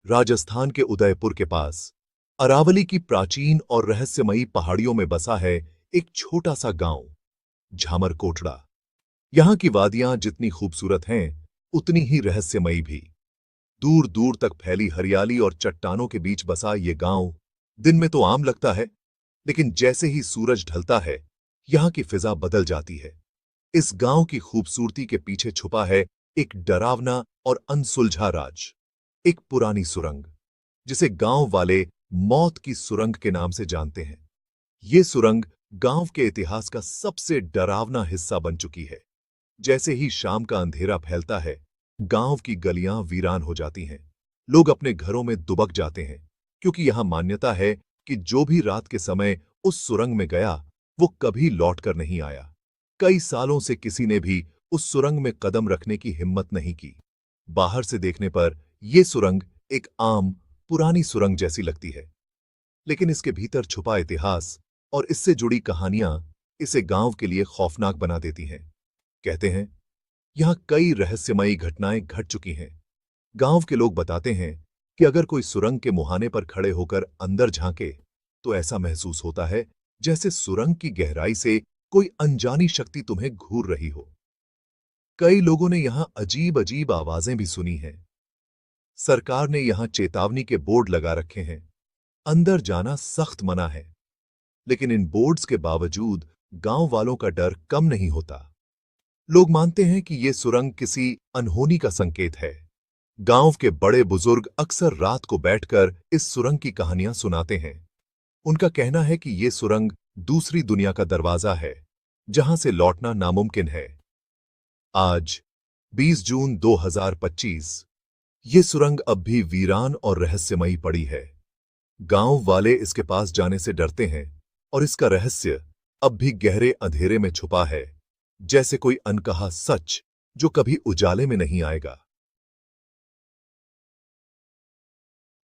राजस्थान के उदयपुर के पास अरावली की प्राचीन और रहस्यमयी पहाड़ियों में बसा है एक छोटा सा गांव झामर कोटड़ा। यहां की वादियां जितनी खूबसूरत हैं उतनी ही रहस्यमयी भी। दूर दूर तक फैली हरियाली और चट्टानों के बीच बसा ये गांव दिन में तो आम लगता है, लेकिन जैसे ही सूरज ढलता है यहां की फिजा बदल जाती है। इस गांव की खूबसूरती के पीछे छुपा है एक डरावना और अनसुलझा राज। एक पुरानी सुरंग जिसे गांव वाले मौत की सुरंग के नाम से जानते हैं। ये सुरंग गांव के इतिहास का सबसे डरावना हिस्सा बन चुकी है। जैसे ही शाम का अंधेरा फैलता है गांव की गलियां वीरान हो जाती हैं। लोग अपने घरों में दुबक जाते हैं, क्योंकि यहां मान्यता है कि जो भी रात के समय उस सुरंग में गया वो कभी लौटकर नहीं आया। कई सालों से किसी ने भी उस सुरंग में कदम रखने की हिम्मत नहीं की। बाहर से देखने पर यह सुरंग एक आम पुरानी सुरंग जैसी लगती है, लेकिन इसके भीतर छुपा इतिहास और इससे जुड़ी कहानियां इसे गांव के लिए खौफनाक बना देती हैं। कहते हैं यहां कई रहस्यमयी घटनाएं घट चुकी हैं। गांव के लोग बताते हैं कि अगर कोई सुरंग के मुहाने पर खड़े होकर अंदर झांके तो ऐसा महसूस होता है जैसे सुरंग की गहराई से कोई अनजानी शक्ति तुम्हें घूर रही हो। कई लोगों ने यहां अजीब अजीब आवाजें भी सुनी हैं। सरकार ने यहां चेतावनी के बोर्ड लगा रखे हैं, अंदर जाना सख्त मना है, लेकिन इन बोर्ड्स के बावजूद गांव वालों का डर कम नहीं होता। लोग मानते हैं कि यह सुरंग किसी अनहोनी का संकेत है। गांव के बड़े बुजुर्ग अक्सर रात को बैठकर इस सुरंग की कहानियां सुनाते हैं। उनका कहना है कि यह सुरंग दूसरी दुनिया का दरवाजा है, जहां से लौटना नामुमकिन है। आज 20 जून 2025 ये सुरंग अब भी वीरान और रहस्यमयी पड़ी है। गांव वाले इसके पास जाने से डरते हैं और इसका रहस्य अब भी गहरे अंधेरे में छुपा है, जैसे कोई अनकहा सच जो कभी उजाले में नहीं आएगा।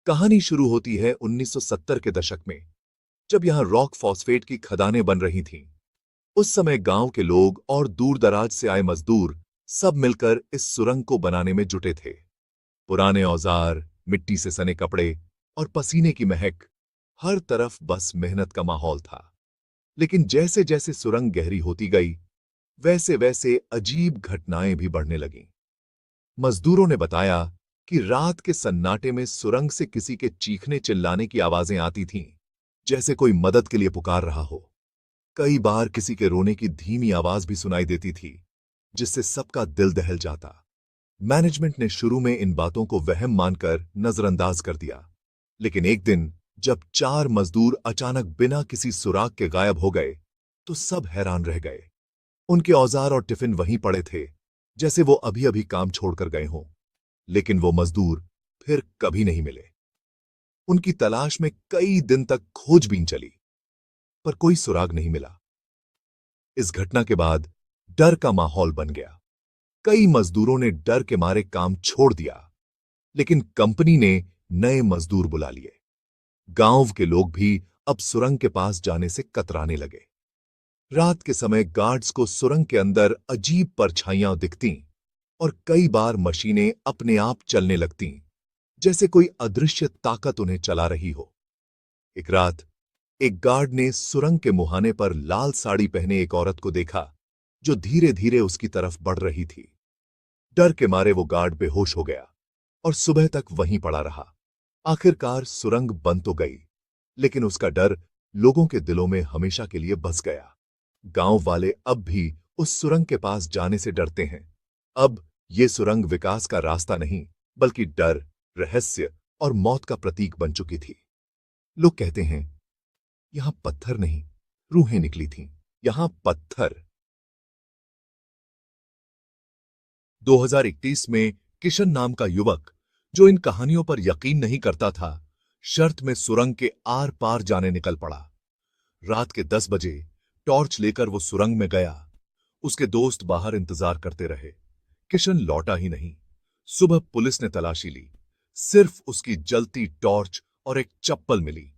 कहानी शुरू होती है 1970 के दशक में, जब यहां रॉक फॉस्फेट की खदानें बन रही थीं। उस समय गांव के लोग और दूर दराज से आए मजदूर सब मिलकर इस सुरंग को बनाने में जुटे थे। पुराने औजार, मिट्टी से सने कपड़े और पसीने की महक, हर तरफ बस मेहनत का माहौल था। लेकिन जैसे जैसे सुरंग गहरी होती गई वैसे वैसे अजीब घटनाएं भी बढ़ने लगीं। मजदूरों ने बताया कि रात के सन्नाटे में सुरंग से किसी के चीखने चिल्लाने की आवाजें आती थीं, जैसे कोई मदद के लिए पुकार रहा हो। कई बार किसी के रोने की धीमी आवाज भी सुनाई देती थी, जिससे सबका दिल दहल जाता। मैनेजमेंट ने शुरू में इन बातों को वहम मानकर नजरअंदाज कर दिया, लेकिन एक दिन जब 4 मजदूर अचानक बिना किसी सुराग के गायब हो गए तो सब हैरान रह गए। उनके औजार और टिफिन वहीं पड़े थे, जैसे वो अभी अभी काम छोड़कर गए हों। लेकिन वो मजदूर फिर कभी नहीं मिले। उनकी तलाश में कई दिन तक खोजबीन चली, पर कोई सुराग नहीं मिला। इस घटना के बाद डर का माहौल बन गया। कई मजदूरों ने डर के मारे काम छोड़ दिया, लेकिन कंपनी ने नए मजदूर बुला लिए। गांव के लोग भी अब सुरंग के पास जाने से कतराने लगे। रात के समय गार्ड्स को सुरंग के अंदर अजीब परछाइयां दिखतीं और कई बार मशीनें अपने आप चलने लगतीं, जैसे कोई अदृश्य ताकत उन्हें चला रही हो। एक रात एक गार्ड ने सुरंग के मुहाने पर लाल साड़ी पहने एक औरत को देखा, जो धीरे धीरे उसकी तरफ बढ़ रही थी। डर के मारे वो गार्ड बेहोश हो गया और सुबह तक वहीं पड़ा रहा। आखिरकार सुरंग बंद तो गई, लेकिन उसका डर लोगों के दिलों में हमेशा के लिए बस गया। गांव वाले अब भी उस सुरंग के पास जाने से डरते हैं। अब ये सुरंग विकास का रास्ता नहीं, बल्कि डर, रहस्य और मौत का प्रतीक बन चुकी थी। लोग कहते हैं यहां पत्थर नहीं, रूहें निकली थीं। यहां पत्थर। 2021 में किशन नाम का युवक, जो इन कहानियों पर यकीन नहीं करता था, शर्त में सुरंग के आर पार जाने निकल पड़ा। रात के 10 बजे टॉर्च लेकर वो सुरंग में गया। उसके दोस्त बाहर इंतजार करते रहे। किशन लौटा ही नहीं। सुबह पुलिस ने तलाशी ली। सिर्फ उसकी जलती टॉर्च और एक चप्पल मिली।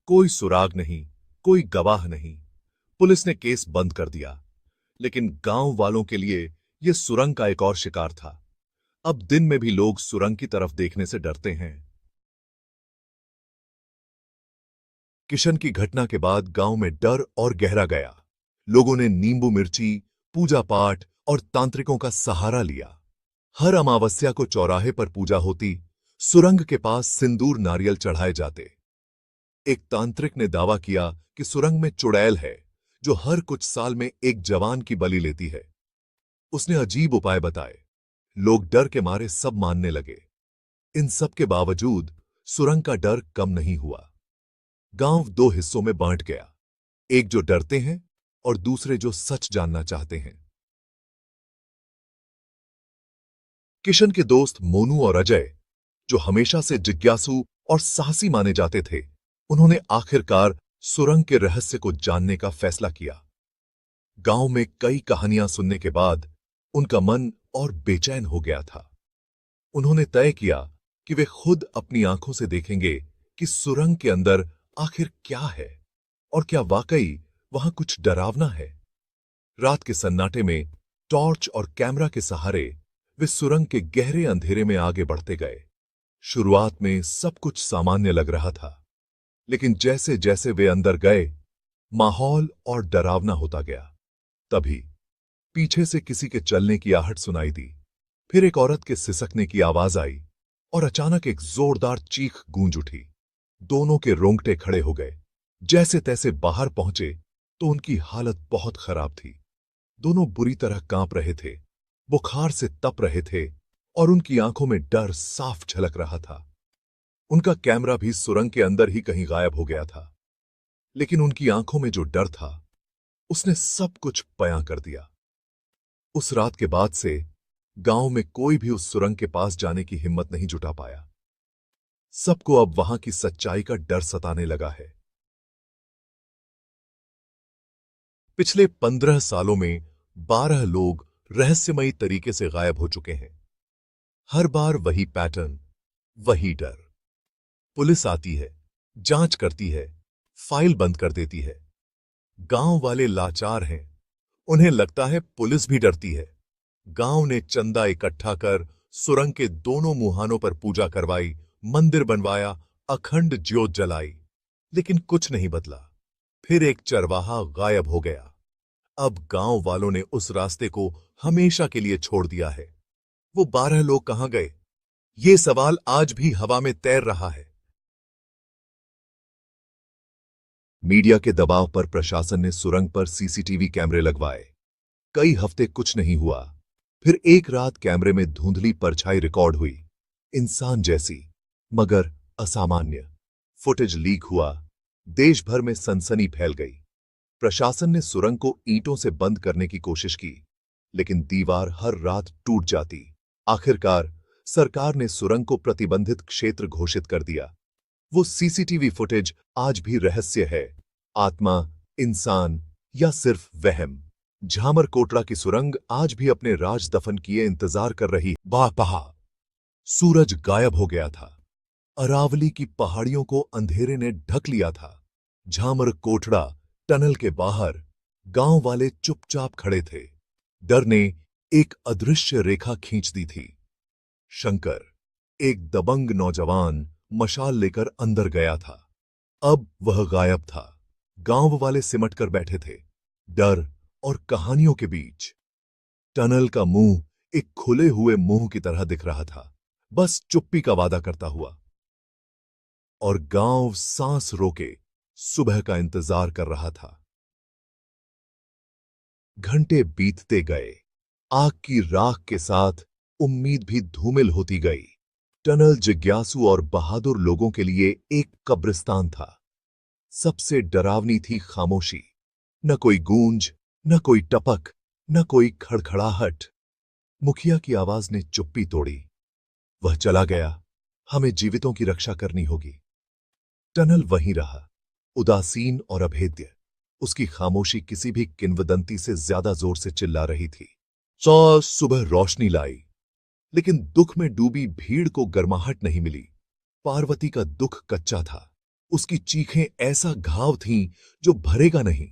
कोई सुराग नहीं, कोई गवाह नहीं। पुलिस ने केस बंद कर दिया। लेकिन गांव वालों के लिए यह सुरंग का एक और शिकार था। अब दिन में भी लोग सुरंग की तरफ देखने से डरते हैं। किशन की घटना के बाद गांव में डर और गहरा गया। लोगों ने नींबू मिर्ची, पूजा पाठ और तांत्रिकों का सहारा लिया। हर अमावस्या को चौराहे पर पूजा होती, सुरंग के पास सिंदूर नारियल चढ़ाए जाते। एक तांत्रिक ने दावा किया कि सुरंग में चुड़ैल है जो हर कुछ साल में एक जवान की बलि लेती है। उसने अजीब उपाय बताए। लोग डर के मारे सब मानने लगे। इन सब के बावजूद सुरंग का डर कम नहीं हुआ। गांव दो हिस्सों में बांट गया, एक जो डरते हैं और दूसरे जो सच जानना चाहते हैं। किशन के दोस्त मोनू और अजय, जो हमेशा से जिज्ञासु और साहसी माने जाते थे, उन्होंने आखिरकार सुरंग के रहस्य को जानने का फैसला किया। गांव में कई कहानियां सुनने के बाद उनका मन और बेचैन हो गया था। उन्होंने तय किया कि वे खुद अपनी आंखों से देखेंगे कि सुरंग के अंदर आखिर क्या है और क्या वाकई वहां कुछ डरावना है। रात के सन्नाटे में टॉर्च और कैमरा के सहारे वे सुरंग के गहरे अंधेरे में आगे बढ़ते गए। शुरुआत में सब कुछ सामान्य लग रहा था, लेकिन जैसे जैसे वे अंदर गए, माहौल और डरावना होता गया। तभी पीछे से किसी के चलने की आहट सुनाई दी, फिर एक औरत के सिसकने की आवाज आई और अचानक एक जोरदार चीख गूंज उठी। दोनों के रोंगटे खड़े हो गए। जैसे तैसे बाहर पहुंचे तो उनकी हालत बहुत खराब थी। दोनों बुरी तरह कांप रहे थे, बुखार से तप रहे थे और उनकी आंखों में डर साफ झलक रहा था। उनका कैमरा भी सुरंग के अंदर ही कहीं गायब हो गया था, लेकिन उनकी आंखों में जो डर था उसने सब कुछ बयां कर दिया। उस रात के बाद से गांव में कोई भी उस सुरंग के पास जाने की हिम्मत नहीं जुटा पाया। सबको अब वहां की सच्चाई का डर सताने लगा है। पिछले 15 सालों में 12 लोग रहस्यमयी तरीके से गायब हो चुके हैं। हर बार वही पैटर्न, वही डर। पुलिस आती है, जांच करती है, फाइल बंद कर देती है। गांव वाले लाचार हैं, उन्हें लगता है पुलिस भी डरती है। गांव ने चंदा इकट्ठा कर सुरंग के दोनों मुहानों पर पूजा करवाई, मंदिर बनवाया, अखंड ज्योत जलाई, लेकिन कुछ नहीं बदला। फिर एक चरवाहा गायब हो गया। अब गांव वालों ने उस रास्ते को हमेशा के लिए छोड़ दिया है। वो 12 लोग कहां गए? ये सवाल आज भी हवा में तैर रहा है। मीडिया के दबाव पर प्रशासन ने सुरंग पर सीसीटीवी कैमरे लगवाए। कई हफ्ते कुछ नहीं हुआ। फिर एक रात कैमरे में धुंधली परछाई रिकॉर्ड हुई, इंसान जैसी मगर असामान्य। फुटेज लीक हुआ, देश भर में सनसनी फैल गई। प्रशासन ने सुरंग को ईंटों से बंद करने की कोशिश की, लेकिन दीवार हर रात टूट जाती। आखिरकार सरकार ने सुरंग को प्रतिबंधित क्षेत्र घोषित कर दिया। वो सीसीटीवी फुटेज आज भी रहस्य है। आत्मा, इंसान या सिर्फ वहम? झामर कोटड़ा की सुरंग आज भी अपने राज दफन किए इंतजार कर रही। बापहा सूरज गायब हो गया था। अरावली की पहाड़ियों को अंधेरे ने ढक लिया था। झामर कोटड़ा टनल के बाहर गांव वाले चुपचाप खड़े थे। डर ने एक अदृश्य रेखा खींच दी थी। शंकर, एक दबंग नौजवान, मशाल लेकर अंदर गया था। अब वह गायब था। गांव वाले सिमट कर बैठे थे, डर और कहानियों के बीच। टनल का मुंह एक खुले हुए मुंह की तरह दिख रहा था, बस चुप्पी का वादा करता हुआ। और गांव सांस रोके सुबह का इंतजार कर रहा था। घंटे बीतते गए। आग की राख के साथ उम्मीद भी धूमिल होती गई। टनल जिज्ञासु और बहादुर लोगों के लिए एक कब्रिस्तान था। सबसे डरावनी थी खामोशी। न कोई गूंज, न कोई टपक, न कोई खड़खड़ाहट। मुखिया की आवाज ने चुप्पी तोड़ी। वह चला गया, हमें जीवितों की रक्षा करनी होगी। टनल वहीं रहा, उदासीन और अभेद्य। उसकी खामोशी किसी भी किंवदंती से ज्यादा जोर से चिल्ला रही थी। सुबह रोशनी लाई, लेकिन दुख में डूबी भीड़ को गर्माहट नहीं मिली। पार्वती का दुख कच्चा था। उसकी चीखें ऐसा घाव थीं जो भरेगा नहीं।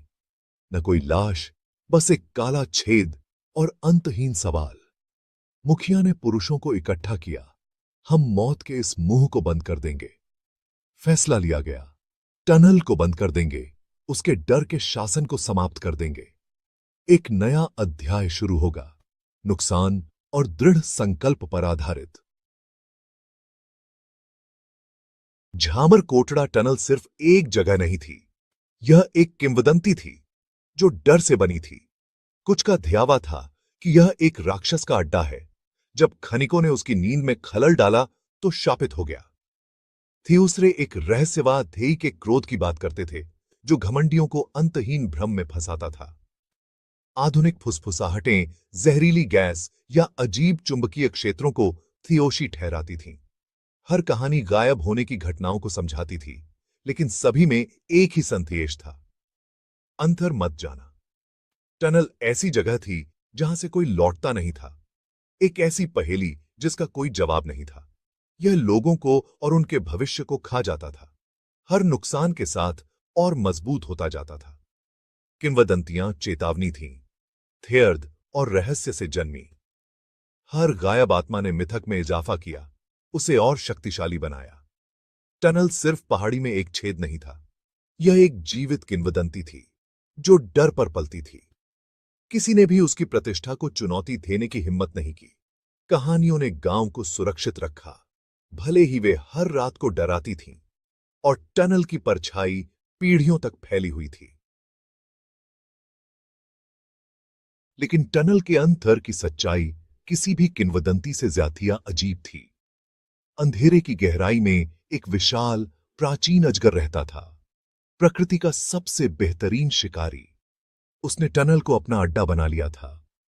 न कोई लाश, बस एक काला छेद और अंतहीन सवाल। मुखिया ने पुरुषों को इकट्ठा किया। हम मौत के इस मुंह को बंद कर देंगे। फैसला लिया गया। टनल को बंद कर देंगे, उसके डर के शासन को समाप्त कर देंगे। एक नया अध्याय शुरू होगा, नुकसान और दृढ़ संकल्प पर आधारित। झामर कोटड़ा टनल सिर्फ एक जगह नहीं थी, यह एक किंवदंती थी जो डर से बनी थी। कुछ का ध्यावा था कि यह एक राक्षस का अड्डा है। जब खनिकों ने उसकी नींद में खलल डाला तो शापित हो गया। थियूसरे एक रहस्यवाद ध्येय के क्रोध की बात करते थे जो घमंडियों को अंतहीन भ्रम में फंसाता था। आधुनिक फुसफुसाहटें, जहरीली गैस या अजीब चुंबकीय क्षेत्रों को थियोशी ठहराती थीं। हर कहानी गायब होने की घटनाओं को समझाती थी, लेकिन सभी में एक ही संदेश था, अंतर मत जाना। टनल ऐसी जगह थी जहां से कोई लौटता नहीं था, एक ऐसी पहेली जिसका कोई जवाब नहीं था। यह लोगों को और उनके भविष्य को खा जाता था, हर नुकसान के साथ और मजबूत होता जाता था। किंवदंतियां चेतावनी थीं, थेर्द और रहस्य से जन्मी। हर गायब आत्मा ने मिथक में इजाफा किया, उसे और शक्तिशाली बनाया। टनल सिर्फ पहाड़ी में एक छेद नहीं था, यह एक जीवित किंवदंती थी जो डर पर पलती थी। किसी ने भी उसकी प्रतिष्ठा को चुनौती देने की हिम्मत नहीं की। कहानियों ने गांव को सुरक्षित रखा, भले ही वे हर रात को डराती थीं, और टनल की परछाई पीढ़ियों तक फैली हुई थी। लेकिन टनल के अंतर की सच्चाई किसी भी किंवदंती से ज्यादा अजीब थी। अंधेरे की गहराई में एक विशाल, प्राचीन अजगर रहता था, प्रकृति का सबसे बेहतरीन शिकारी। उसने टनल को अपना अड्डा बना लिया था,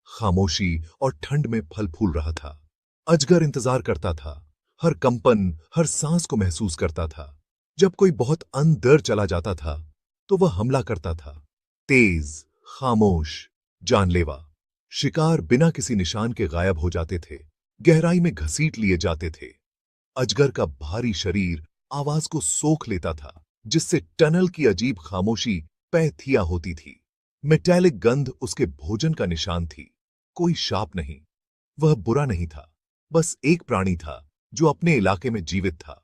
खामोशी और ठंड में फल फूल रहा था। अजगर इंतजार करता था, हर कंपन, हर सांस को महसूस करता था। जब कोई बहुत अंदर चला जाता था, तो वह हमला करता था, तेज, खामोश, जानलेवा। शिकार बिना किसी निशान के गायब हो जाते थे, गहराई में घसीट लिए जाते थे। अजगर का भारी शरीर आवाज को सोख लेता था, जिससे टनल की अजीब खामोशी पैथिया होती थी। मेटालिक गंध उसके भोजन का निशान थी, कोई शाप नहीं। वह बुरा नहीं था, बस एक प्राणी था जो अपने इलाके में जीवित था।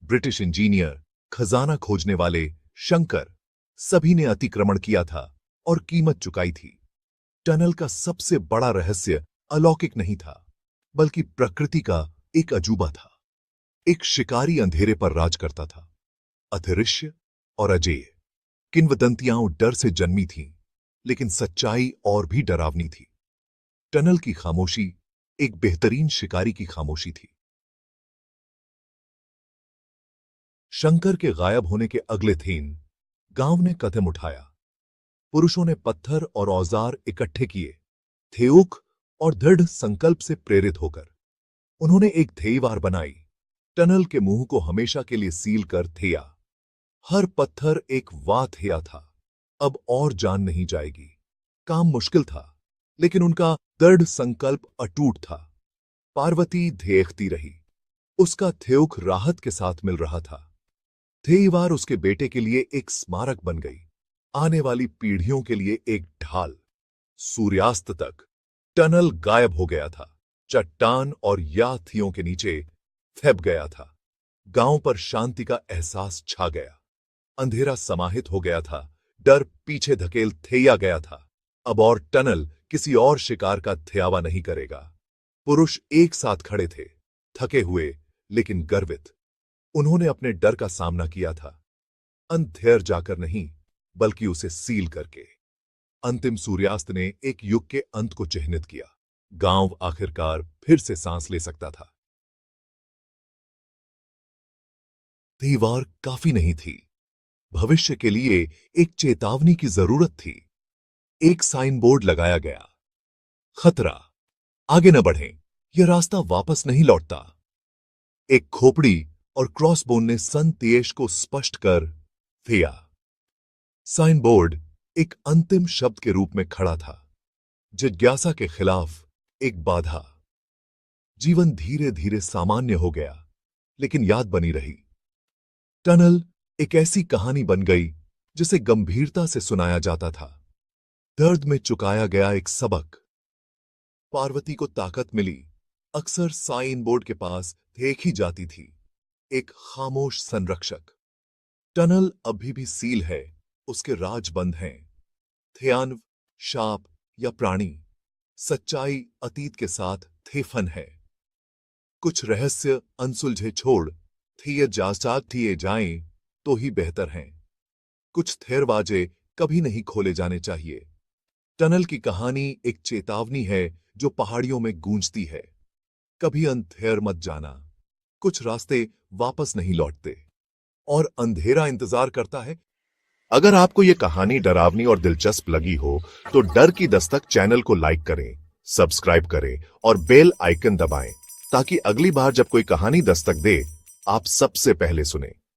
ब्रिटिश इंजीनियर, खजाना खोजने वाले, शंकर, सभी ने अतिक्रमण किया था और कीमत चुकाई थी। टनल का सबसे बड़ा रहस्य अलौकिक नहीं था, बल्कि प्रकृति का एक अजूबा था। एक शिकारी अंधेरे पर राज करता था, अदृश्य और अजेय। किंवदंतियां डर से जन्मी थीं, लेकिन सच्चाई और भी डरावनी थी। टनल की खामोशी एक बेहतरीन शिकारी की खामोशी थी। शंकर के गायब होने के अगले दिन गांव ने कदम उठाया। पुरुषों ने पत्थर और औजार इकट्ठे किए, थेउक और दृढ़ संकल्प से प्रेरित होकर उन्होंने एक थेईवार बनाई, टनल के मुंह को हमेशा के लिए सील कर थेया। हर पत्थर एक वाह थेया था, अब और जान नहीं जाएगी। काम मुश्किल था, लेकिन उनका दृढ़ संकल्प अटूट था। पार्वती देखती रही, उसका थेउक राहत के साथ मिल रहा था। थेईवार उसके बेटे के लिए एक स्मारक बन गई, आने वाली पीढ़ियों के लिए एक ढाल। सूर्यास्त तक टनल गायब हो गया था, चट्टान और याथियों के नीचे फैब गया था। गांव पर शांति का एहसास छा गया। अंधेरा समाहित हो गया था, डर पीछे धकेल थेया गया था। अब और टनल किसी और शिकार का थेयावा नहीं करेगा। पुरुष एक साथ खड़े थे, थके हुए लेकिन गर्वित। उन्होंने अपने डर का सामना किया था, अंधेर जाकर नहीं, बल्कि उसे सील करके। अंतिम सूर्यास्त ने एक युग के अंत को चिह्नित किया। गांव आखिरकार फिर से सांस ले सकता था। दीवार काफी नहीं थी, भविष्य के लिए एक चेतावनी की जरूरत थी। एक साइन बोर्ड लगाया गया, खतरा, आगे न बढ़ें, यह रास्ता वापस नहीं लौटता। एक खोपड़ी और क्रॉसबोन ने संदेश को स्पष्ट कर दिया। साइन बोर्ड एक अंतिम शब्द के रूप में खड़ा था, जिज्ञासा के खिलाफ एक बाधा। जीवन धीरे धीरे सामान्य हो गया, लेकिन याद बनी रही। टनल एक ऐसी कहानी बन गई जिसे गंभीरता से सुनाया जाता था, दर्द में चुकाया गया एक सबक। पार्वती को ताकत मिली, अक्सर साइन बोर्ड के पास देखी जाती थी, एक खामोश संरक्षक। टनल अभी भी सील है, उसके राज बंद हैं। थेयान्व, शाप या प्राणी, सच्चाई अतीत के साथ थेफन है। कुछ रहस्य अनसुलझे छोड़ थिए जासात थिए जाएं तो ही बेहतर हैं। कुछ थेरवाजे कभी नहीं खोले जाने चाहिए। टनल की कहानी एक चेतावनी है जो पहाड़ियों में गूंजती है। कभी अंधेर मत जाना। कुछ रास्ते वापस नहीं लौटते और अंधेरा इंतजार करता है। अगर आपको यह कहानी डरावनी और दिलचस्प लगी हो तो डर की दस्तक चैनल को लाइक करें, सब्सक्राइब करें और बेल आइकन दबाएं ताकि अगली बार जब कोई कहानी दस्तक दे आप सबसे पहले सुने।